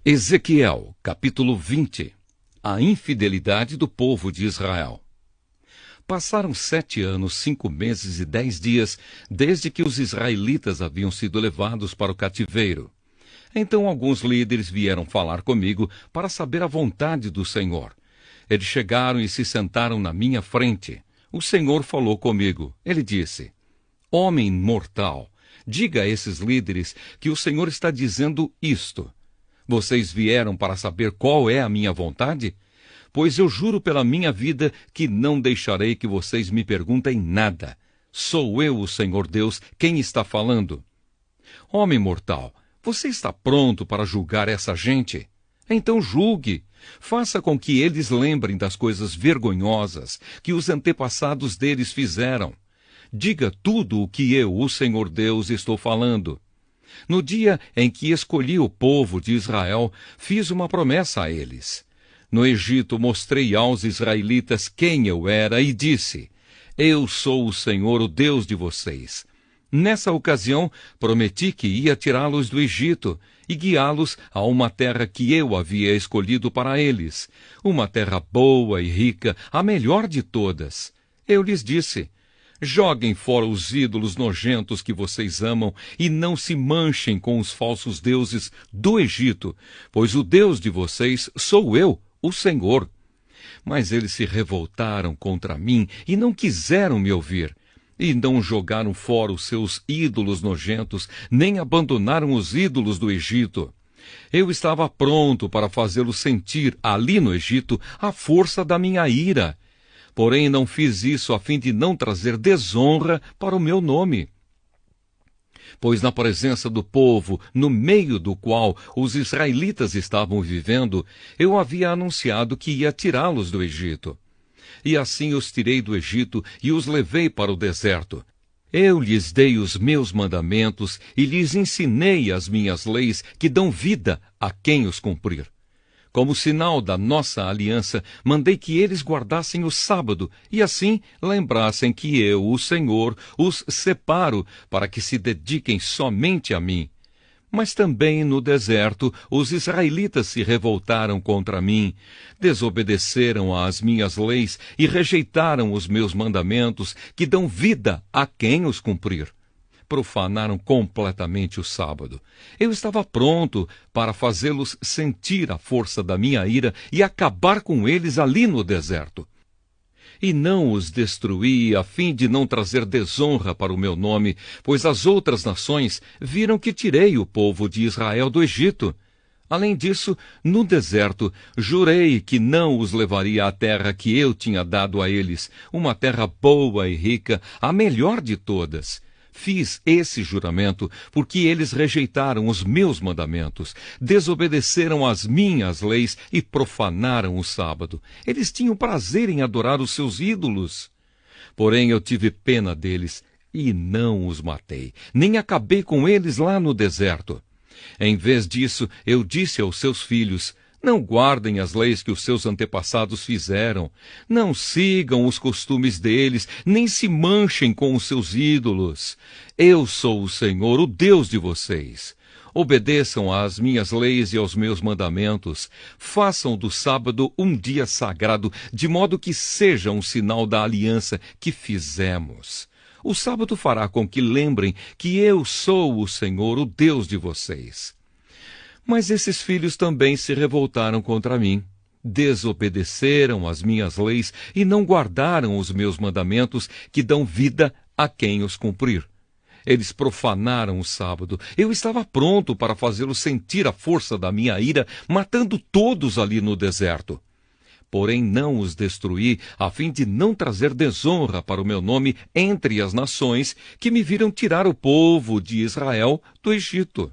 Ezequiel, capítulo 20. A infidelidade do povo de Israel. Passaram 7 anos, 5 meses e 10 dias, desde que os israelitas haviam sido levados para o cativeiro. Então alguns líderes vieram falar comigo para saber a vontade do Senhor. Eles chegaram e se sentaram na minha frente. O Senhor falou comigo. Ele disse: Homem mortal, diga a esses líderes que o Senhor está dizendo isto. Vocês vieram para saber qual é a minha vontade? Pois eu juro pela minha vida que não deixarei que vocês me perguntem nada. Sou eu, o Senhor Deus, quem está falando. Homem mortal, você está pronto para julgar essa gente? Então julgue. Faça com que eles lembrem das coisas vergonhosas que os antepassados deles fizeram. Diga tudo o que eu, o Senhor Deus, estou falando. No dia em que escolhi o povo de Israel, fiz uma promessa a eles. No Egito mostrei aos israelitas quem eu era e disse: Eu sou o Senhor, o Deus de vocês. Nessa ocasião, prometi que ia tirá-los do Egito e guiá-los a uma terra que eu havia escolhido para eles, uma terra boa e rica, a melhor de todas. Eu lhes disse: Joguem fora os ídolos nojentos que vocês amam e não se manchem com os falsos deuses do Egito, pois o Deus de vocês sou eu, o Senhor. Mas eles se revoltaram contra mim e não quiseram me ouvir. E não jogaram fora os seus ídolos nojentos, nem abandonaram os ídolos do Egito. Eu estava pronto para fazê-los sentir, ali no Egito, a força da minha ira. Porém, não fiz isso a fim de não trazer desonra para o meu nome. Pois na presença do povo, no meio do qual os israelitas estavam vivendo, eu havia anunciado que ia tirá-los do Egito. E assim os tirei do Egito e os levei para o deserto. Eu lhes dei os meus mandamentos e lhes ensinei as minhas leis que dão vida a quem os cumprir. Como sinal da nossa aliança, mandei que eles guardassem o sábado e assim lembrassem que eu, o Senhor, os separo para que se dediquem somente a mim. Mas também no deserto os israelitas se revoltaram contra mim, desobedeceram às minhas leis e rejeitaram os meus mandamentos que dão vida a quem os cumprir. Profanaram completamente o sábado. Eu estava pronto para fazê-los sentir a força da minha ira e acabar com eles ali no deserto. E não os destruí a fim de não trazer desonra para o meu nome, pois as outras nações viram que tirei o povo de Israel do Egito. Além disso, no deserto, jurei que não os levaria à terra que eu tinha dado a eles, uma terra boa e rica, a melhor de todas. Fiz esse juramento porque eles rejeitaram os meus mandamentos, desobedeceram às minhas leis e profanaram o sábado. Eles tinham prazer em adorar os seus ídolos. Porém eu tive pena deles e não os matei, nem acabei com eles lá no deserto. Em vez disso, eu disse aos seus filhos: Não guardem as leis que os seus antepassados fizeram. Não sigam os costumes deles, nem se manchem com os seus ídolos. Eu sou o Senhor, o Deus de vocês. Obedeçam às minhas leis e aos meus mandamentos. Façam do sábado um dia sagrado, de modo que seja um sinal da aliança que fizemos. O sábado fará com que lembrem que eu sou o Senhor, o Deus de vocês. Mas esses filhos também se revoltaram contra mim. Desobedeceram às minhas leis e não guardaram os meus mandamentos que dão vida a quem os cumprir. Eles profanaram o sábado. Eu estava pronto para fazê-los sentir a força da minha ira, matando todos ali no deserto. Porém não os destruí, a fim de não trazer desonra para o meu nome entre as nações que me viram tirar o povo de Israel do Egito.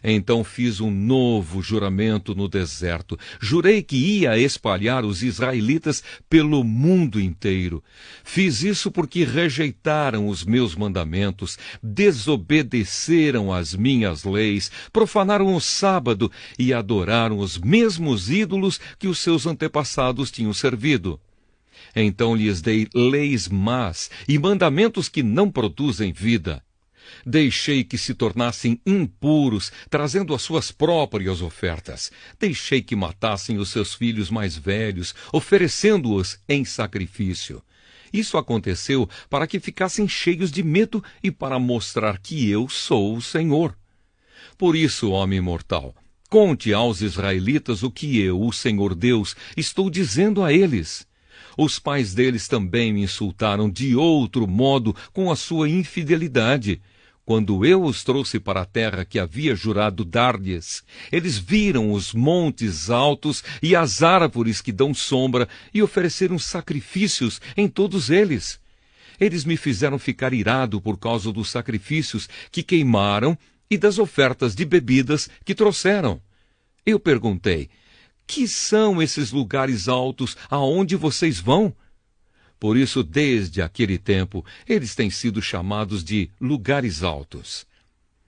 Então fiz um novo juramento no deserto. Jurei que ia espalhar os israelitas pelo mundo inteiro. Fiz isso porque rejeitaram os meus mandamentos, desobedeceram às minhas leis, profanaram o sábado e adoraram os mesmos ídolos que os seus antepassados tinham servido. Então lhes dei leis más e mandamentos que não produzem vida. Deixei que se tornassem impuros, trazendo as suas próprias ofertas. Deixei que matassem os seus filhos mais velhos, oferecendo-os em sacrifício. Isso aconteceu para que ficassem cheios de medo e para mostrar que eu sou o Senhor. Por isso, homem mortal, conte aos israelitas o que eu, o Senhor Deus, estou dizendo a eles. Os pais deles também me insultaram de outro modo com a sua infidelidade. Quando eu os trouxe para a terra que havia jurado dar-lhes, eles viram os montes altos e as árvores que dão sombra e ofereceram sacrifícios em todos eles. Eles me fizeram ficar irado por causa dos sacrifícios que queimaram e das ofertas de bebidas que trouxeram. Eu perguntei: que são esses lugares altos aonde vocês vão? Por isso, desde aquele tempo, eles têm sido chamados de lugares altos.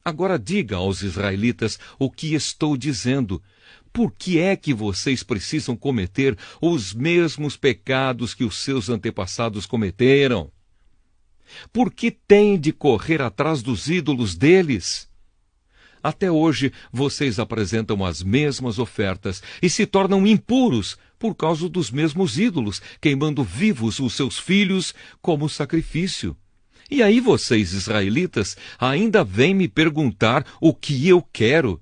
Agora diga aos israelitas o que estou dizendo. Por que é que vocês precisam cometer os mesmos pecados que os seus antepassados cometeram? Por que têm de correr atrás dos ídolos deles? Até hoje, vocês apresentam as mesmas ofertas e se tornam impuros por causa dos mesmos ídolos, queimando vivos os seus filhos como sacrifício. E aí vocês, israelitas, ainda vêm me perguntar o que eu quero.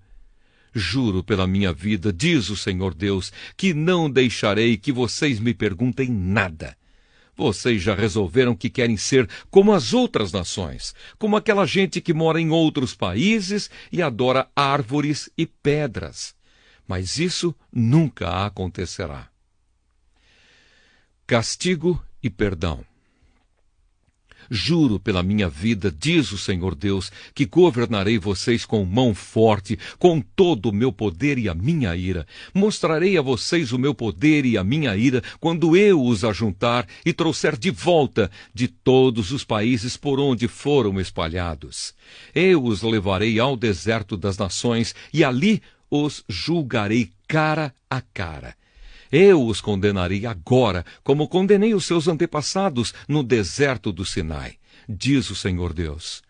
Juro pela minha vida, diz o Senhor Deus, que não deixarei que vocês me perguntem nada. Vocês já resolveram que querem ser como as outras nações, como aquela gente que mora em outros países e adora árvores e pedras. Mas isso nunca acontecerá. Castigo e perdão. Juro pela minha vida, diz o Senhor Deus, que governarei vocês com mão forte, com todo o meu poder e a minha ira. Mostrarei a vocês o meu poder e a minha ira quando eu os ajuntar e trouxer de volta de todos os países por onde foram espalhados. Eu os levarei ao deserto das nações e ali os julgarei cara a cara. Eu os condenarei agora, como condenei os seus antepassados no deserto do Sinai, diz o Senhor Deus.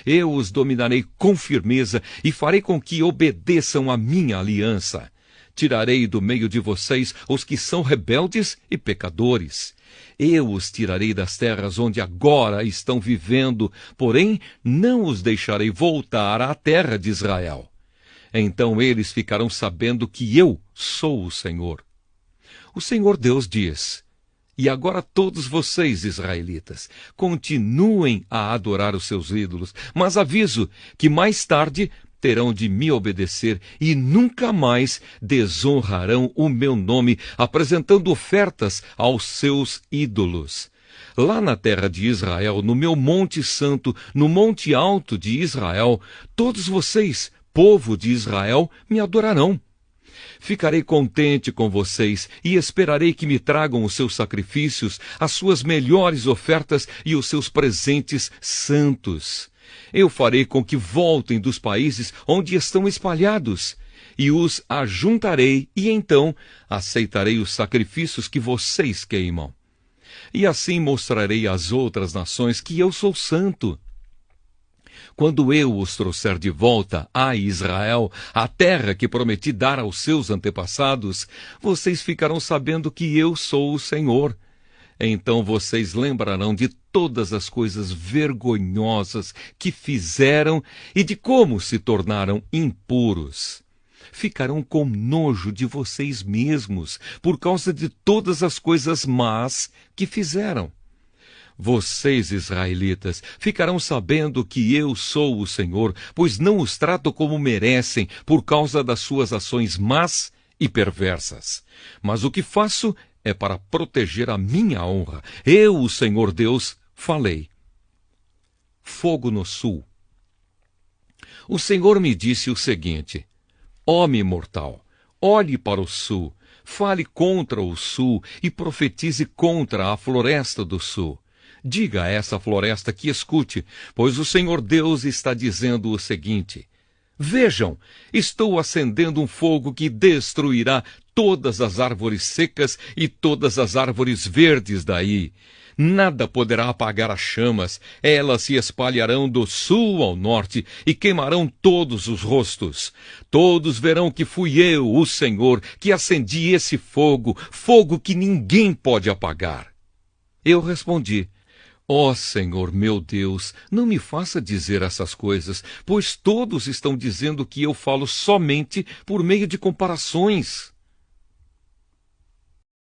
Eu os dominarei com firmeza e farei com que obedeçam à minha aliança. Tirarei do meio de vocês os que são rebeldes e pecadores. Eu os tirarei das terras onde agora estão vivendo, porém não os deixarei voltar à terra de Israel. Então eles ficarão sabendo que eu sou o Senhor. O Senhor Deus diz: e agora todos vocês, israelitas, continuem a adorar os seus ídolos, mas aviso que mais tarde terão de me obedecer e nunca mais desonrarão o meu nome, apresentando ofertas aos seus ídolos. Lá na terra de Israel, no meu monte santo, no monte alto de Israel, todos vocês, povo de Israel, me adorarão. Ficarei contente com vocês e esperarei que me tragam os seus sacrifícios, as suas melhores ofertas e os seus presentes santos. Eu farei com que voltem dos países onde estão espalhados, e os ajuntarei, e então aceitarei os sacrifícios que vocês queimam. E assim mostrarei às outras nações que eu sou santo. Quando eu os trouxer de volta a Israel, a terra que prometi dar aos seus antepassados, vocês ficarão sabendo que eu sou o Senhor. Então vocês lembrarão de todas as coisas vergonhosas que fizeram e de como se tornaram impuros. Ficarão com nojo de vocês mesmos por causa de todas as coisas más que fizeram. Vocês, israelitas, ficarão sabendo que eu sou o Senhor, pois não os trato como merecem por causa das suas ações más e perversas. Mas o que faço é para proteger a minha honra. Eu, o Senhor Deus, falei. Fogo no sul. O Senhor me disse o seguinte: homem mortal, olhe para o sul, fale contra o sul e profetize contra a floresta do sul. Diga a essa floresta que escute, pois o Senhor Deus está dizendo o seguinte: vejam, estou acendendo um fogo que destruirá todas as árvores secas e todas as árvores verdes daí. Nada poderá apagar as chamas. Elas se espalharão do sul ao norte e queimarão todos os rostos. Todos verão que fui eu, o Senhor, que acendi esse fogo, fogo que ninguém pode apagar. Eu respondi: ó Senhor meu Deus, não me faça dizer essas coisas, pois todos estão dizendo que eu falo somente por meio de comparações.